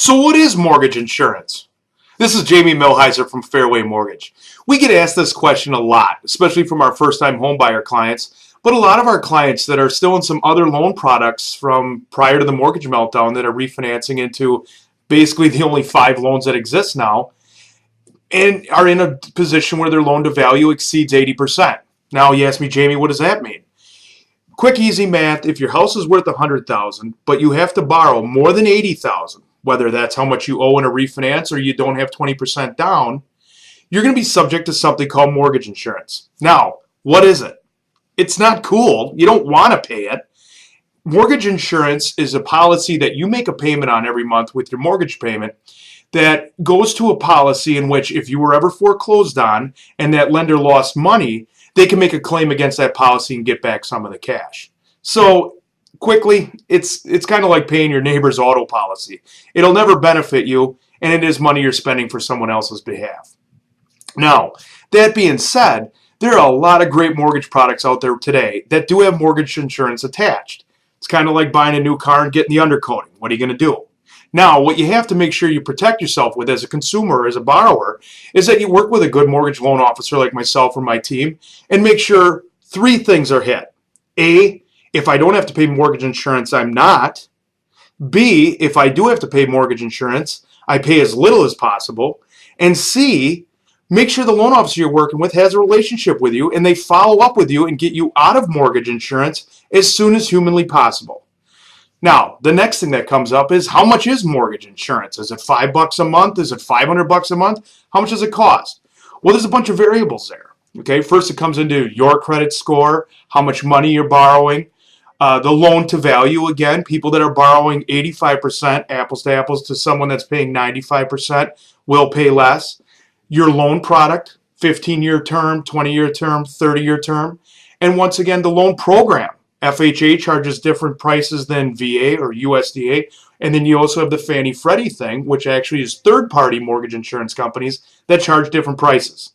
So what is mortgage insurance? This is Jamie Millhiser from Fairway Mortgage. We get asked this question a lot, especially from our first-time homebuyer clients, but a lot of our clients that are still in some other loan products from prior to the mortgage meltdown that are refinancing into basically the only 5 loans that exist now and are in a position where their loan to value exceeds 80%. Now you ask me, Jamie, what does that mean? Quick, easy math. If your house is worth $100,000, but you have to borrow more than $80,000, whether that's how much you owe in a refinance or you don't have 20% down, you're going to be subject to something called mortgage insurance. Now, what is it? It's not cool. You don't want to pay it. Mortgage insurance is a policy that you make a payment on every month with your mortgage payment that goes to a policy in which if you were ever foreclosed on and that lender lost money, they can make a claim against that policy and get back some of the cash. So quickly, it's kind of like paying your neighbor's auto policy. It'll never benefit you, and it is money you're spending for someone else's behalf. Now, that being said, there are a lot of great mortgage products out there today that do have mortgage insurance attached. It's kind of like buying a new car and getting the undercoating. What are you going to do? Now, what you have to make sure you protect yourself with as a consumer, as a borrower, is that you work with a good mortgage loan officer like myself or my team and make sure 3 things are hit. A, if I don't have to pay mortgage insurance, I'm not. B, if I do have to pay mortgage insurance, I pay as little as possible. And C, make sure the loan officer you're working with has a relationship with you and they follow up with you and get you out of mortgage insurance as soon as humanly possible. Now, the next thing that comes up is how much is mortgage insurance? Is it $5 a month? Is it $500 a month? How much does it cost? Well, there's a bunch of variables there. Okay, first it comes into your credit score, how much money you're borrowing, the loan to value, again, people that are borrowing 85% apples to apples to someone that's paying 95% will pay less. Your loan product, 15-year term, 20-year term, 30-year term. And once again, the loan program. FHA charges different prices than VA or USDA. And then you also have the Fannie Freddie thing, which actually is third-party mortgage insurance companies that charge different prices.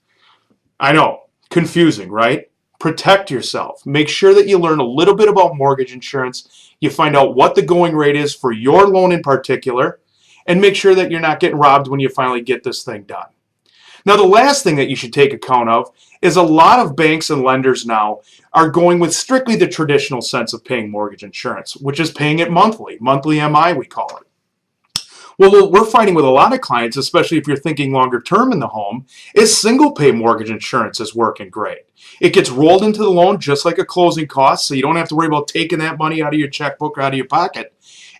I know, confusing, right? Protect yourself. Make sure that you learn a little bit about mortgage insurance. You find out what the going rate is for your loan in particular, and make sure that you're not getting robbed when you finally get this thing done. Now, the last thing that you should take account of is a lot of banks and lenders now are going with strictly the traditional sense of paying mortgage insurance, which is paying it monthly MI, we call it. Well, what we're finding with a lot of clients, especially if you're thinking longer term in the home, is single pay mortgage insurance is working great. It gets rolled into the loan just like a closing cost, so you don't have to worry about taking that money out of your checkbook or out of your pocket.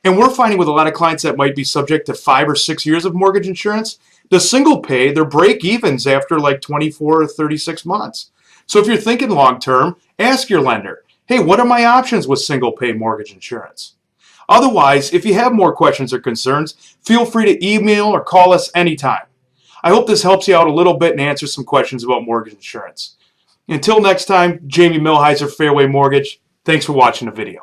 And we're finding with a lot of clients that might be subject to 5 or 6 years of mortgage insurance, the single pay, their break evens after like 24 or 36 months. So if you're thinking long term, ask your lender, hey, what are my options with single pay mortgage insurance? Otherwise, if you have more questions or concerns, feel free to email or call us anytime. I hope this helps you out a little bit and answers some questions about mortgage insurance. Until next time, Jamie Millhiser, Fairway Mortgage. Thanks for watching the video.